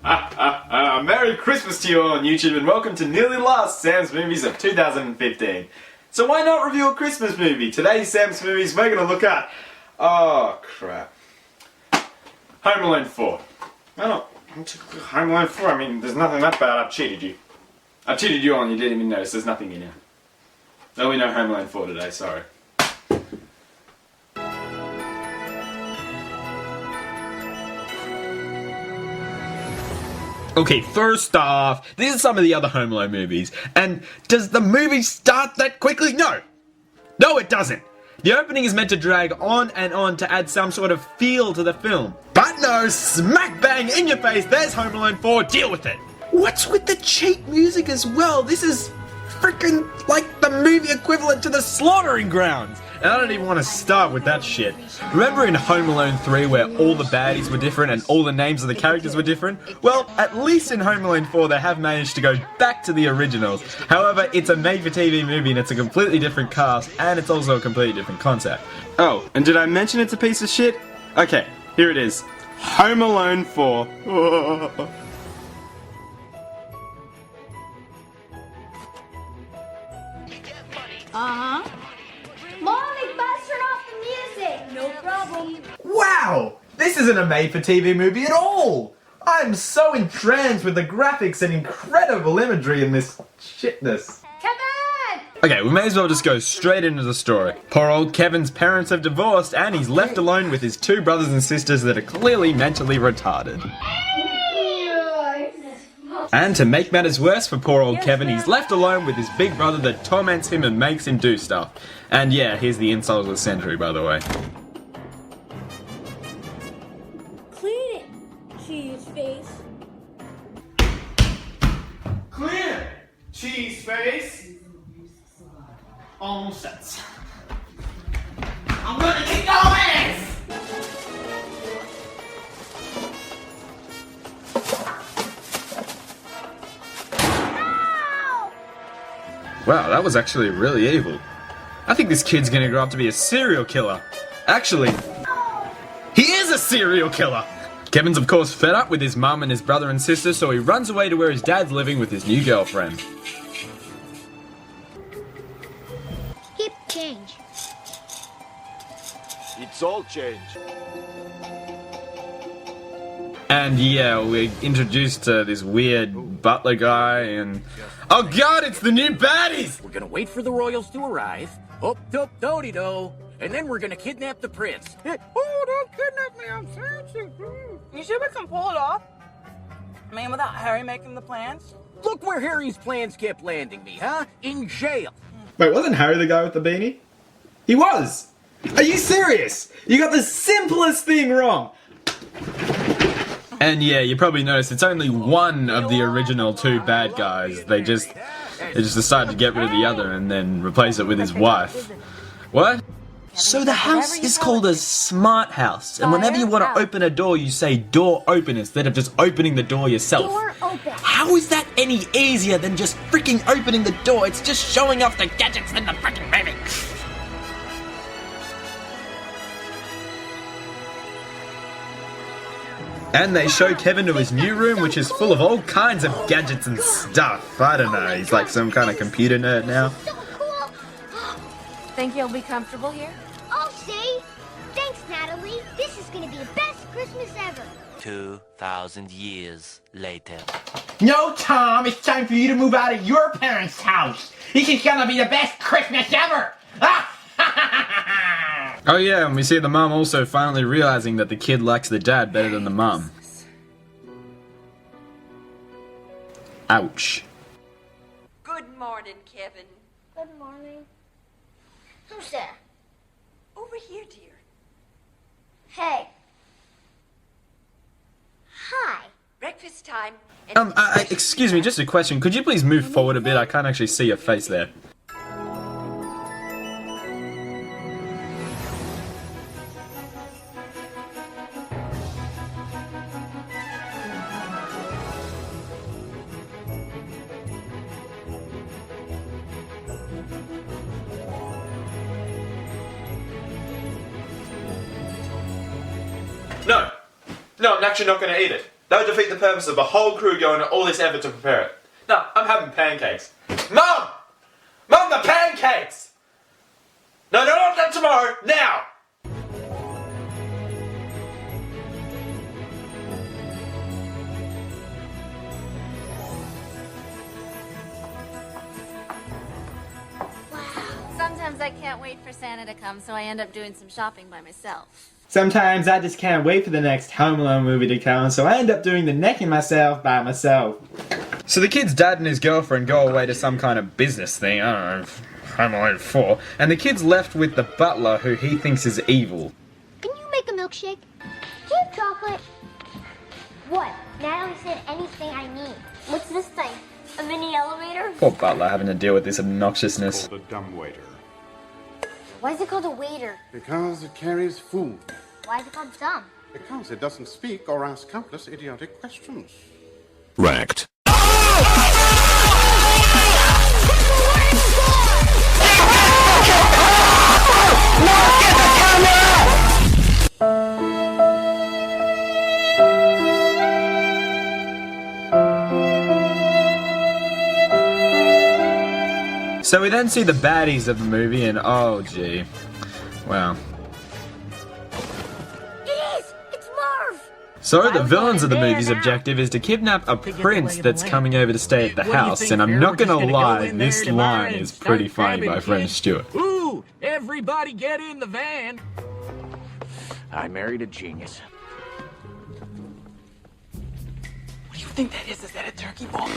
Merry Christmas to you all on YouTube and welcome to nearly last Sam's Movies of 2015. So why not review a Christmas movie? Today's Sam's Movies we're going to look at... Oh crap. Home Alone 4. Why not? Home Alone 4, I mean there's nothing that bad, I've cheated you. I've cheated you on, you didn't even notice, there's nothing in here. Only no Home Alone 4 today, sorry. Okay, first off, these are some of the other Home Alone movies. And does the movie start that quickly? No! No, it doesn't! The opening is meant to drag on and on to add some sort of feel to the film. But no, smack bang in your face, there's Home Alone 4, deal with it! What's with the cheap music as well? This is freaking like the movie equivalent to the Slaughtering Grounds! And I don't even want to start with that shit. Remember in Home Alone 3 where all the baddies were different and all the names of the characters were different? Well, at least in Home Alone 4 they have managed to go back to the originals. However, it's a made-for-TV movie and it's a completely different cast and it's also a completely different concept. Oh, and did I mention it's a piece of shit? Okay, here it is. Home Alone 4. Uh-huh. Molly, buzz, turn off the music. No problem. Wow! This isn't a made-for-TV movie at all! I'm so entranced with the graphics and incredible imagery in this shitness. Kevin! Okay, we may as well just go straight into the story. Poor old Kevin's parents have divorced and he's left alone with his two brothers and sisters that are clearly mentally retarded. And to make matters worse for poor old Kevin, he's left alone with his big brother that torments him and makes him do stuff. And yeah, here's the insult of the century, by the way. Clean it, cheese face. Clean it, cheese face. On sets. I'm gonna kick your ass! Wow, that was actually really evil. I think this kid's gonna grow up to be a serial killer. Actually, he is a serial killer! Kevin's of course fed up with his mum and his brother and sister, so he runs away to where his dad's living with his new girlfriend. Keep change. It's all change. And yeah, we're introduced to this weird butler guy and... Oh god, it's the new baddies! We're gonna wait for the royals to arrive. Do-do-do-de-do. And then we're gonna kidnap the prince. Oh, don't kidnap me, I'm searching. You sure we can pull it off? I mean, without Harry making the plans? Look where Harry's plans kept landing me, huh? In jail. Wait, wasn't Harry the guy with the beanie? He was! Are you serious? You got the simplest thing wrong! And yeah, you probably noticed it's only one of the original two bad guys. They just decided to get rid of the other and then replace it with his wife. What? So the house is called a smart house, and whenever you want to open a door, you say door open instead of just opening the door yourself. Door open. How is that any easier than just freaking opening the door? It's just showing off the gadgets in the freaking movie. And they show Kevin to his new room, which is full of all kinds of gadgets and stuff. I don't know, he's like some kind of computer nerd now. So cool. Think you'll be comfortable here? I'll say. Thanks, Natalie. This is gonna be the best Christmas ever. 2,000 years later. No, Tom, it's time for you to move out of your parents' house. This is gonna be the best Christmas ever. Oh yeah, and we see the mom also finally realizing that the kid likes the dad better than the mom. Ouch. Good morning, Kevin. Good morning. Who's there? Over here, dear. Hey. Hi. Breakfast time. And Excuse me, just a question. Could you please move forward a bit? I can't actually see your face there. No! No, I'm actually not going to eat it. That would defeat the purpose of the whole crew going to all this effort to prepare it. No, I'm having pancakes. Mum! Mum, the pancakes! No, not that tomorrow, now! Sometimes I can't wait for Santa to come, so I end up doing some shopping by myself. Sometimes I just can't wait for the next Home Alone movie to come, so I end up doing the necking myself by myself. So the kid's dad and his girlfriend go away to some kind of business thing, I don't know, Home Alone 4, and the kid's left with the butler who he thinks is evil. Can you make a milkshake? Do you have chocolate? What? Natalie said anything I need. What's this thing? A mini elevator? Poor butler having to deal with this obnoxiousness. Called a dumbwaiter. Why is it called a waiter? Because it carries food. Why is it called dumb? Because it doesn't speak or ask countless idiotic questions. Wrecked. So we then see the baddies of the movie and oh gee. Wow. It is! It's Marv! So the villains of the movie's objective is to kidnap a prince that's coming over to stay at the house, and I'm not gonna lie, this line is pretty funny by French Stewart. Ooh, everybody get in the van. I married a genius. What do you think that is? Is that a turkey ball?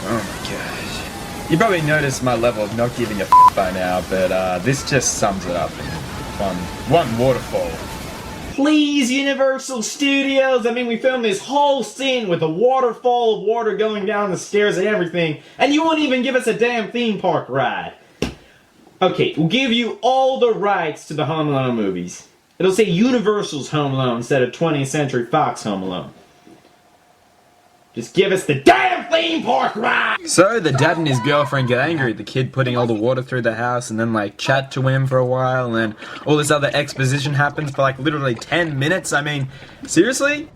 Oh my gosh. You probably noticed my level of not giving a by now, but this just sums it up in one waterfall. Please, Universal Studios! I mean, we filmed this whole scene with a waterfall of water going down the stairs and everything, and you won't even give us a damn theme park ride. Okay, we'll give you all the rights to the Home Alone movies. It'll say Universal's Home Alone instead of 20th Century Fox Home Alone. Just give us the damn theme park ride! So the dad and his girlfriend get angry at the kid putting all the water through the house and then like chat to him for a while, and then all this other exposition happens for like literally 10 minutes. I mean, seriously?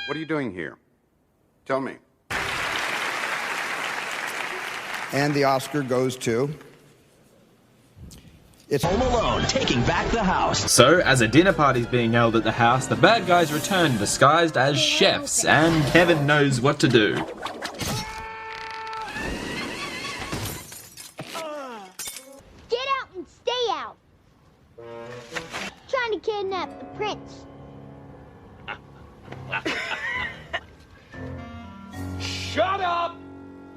What are you doing here? Tell me. And the Oscar goes to... It's Home Alone, taking back the house. So, as a dinner party's being held at the house, the bad guys return disguised as chefs, and Kevin knows what to do. Get out and stay out! Trying to kidnap the prince. Shut up,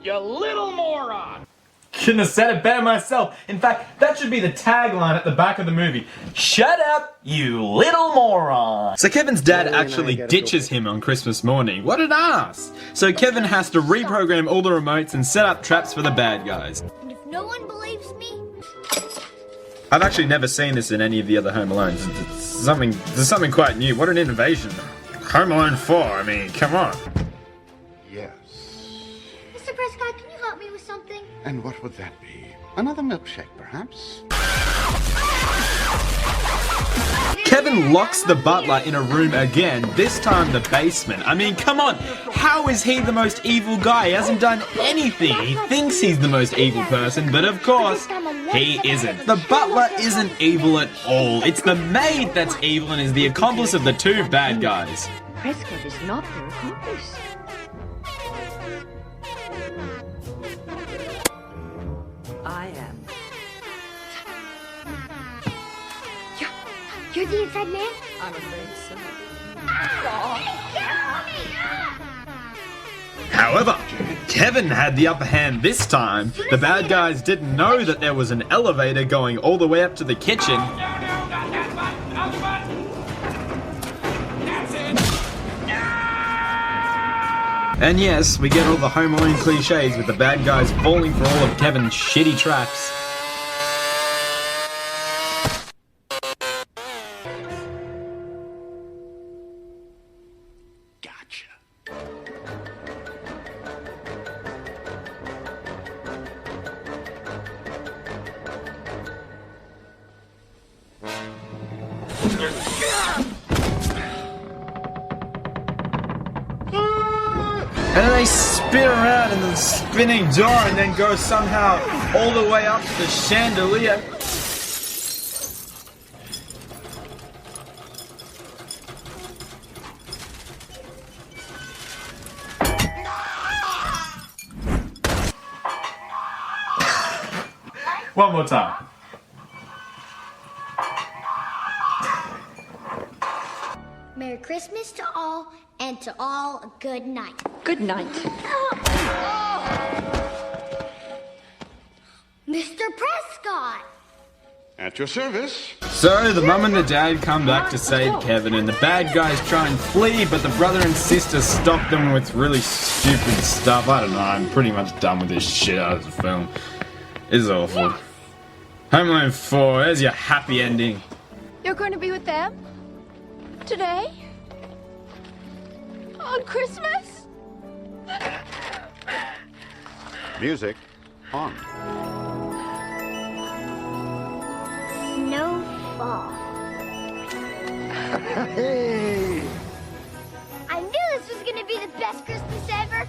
you little moron! Couldn't have said it better myself. In fact, that should be the tagline at the back of the movie. Shut up, you little moron! So Kevin's dad actually ditches him on Christmas morning. What an ass! So Kevin has to reprogram all the remotes and set up traps for the bad guys. And if no one believes me... I've actually never seen this in any of the other Home Alones. There's something quite new. What an innovation. Home Alone 4, I mean, come on. Yes. Mr. Prescott, can you help me with something? And what would that be? Another milkshake, perhaps? Kevin locks the butler in a room again, this time the basement. I mean, come on, how is he the most evil guy? He hasn't done anything. He thinks he's the most evil person, but of course, he isn't. The butler isn't evil at all. It's the maid that's evil and is the accomplice of the two bad guys. Prescott is not their accomplice. I am. You're the inside man? I'm afraid so. However, Kevin had the upper hand this time. The bad guys didn't know that there was an elevator going all the way up to the kitchen. And yes, we get all the Home Alone cliches with the bad guys falling for all of Kevin's shitty traps. And then they spin around in the spinning door and then go somehow all the way up to the chandelier. One more time. Merry Christmas to all, and to all a good night. Good night. Mr. Prescott! At your service. So the mum and the dad come back to save Kevin, and the bad guys try and flee, but the brother and sister stop them with really stupid stuff. I don't know, I'm pretty much done with this shit out of the film. It's awful. Home Alone 4, there's your happy ending. You're going to be with them? Today? On Christmas? Music on. Snowfall. Hey! I knew this was gonna be the best Christmas ever.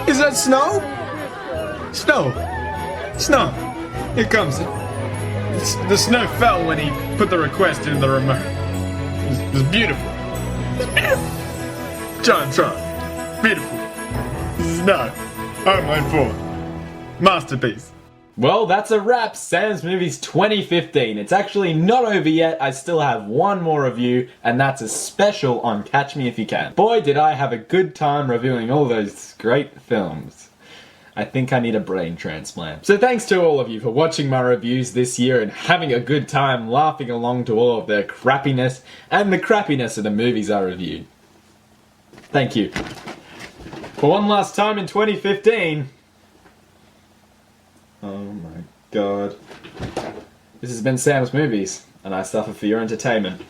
Is that snow? Snow. Snow. Here comes it. The snow fell when he put the request into the remote. It was beautiful. It was beautiful. Try. Beautiful. Snow. Home Alone 4. Masterpiece. Well, that's a wrap. Sam's Movies 2015. It's actually not over yet. I still have one more review, and that's a special on Catch Me If You Can. Boy, did I have a good time reviewing all those great films. I think I need a brain transplant. So thanks to all of you for watching my reviews this year and having a good time laughing along to all of the crappiness and the crappiness of the movies I reviewed. Thank you. For one last time in 2015... Oh my god. This has been Sam's Movies, and I suffer for your entertainment.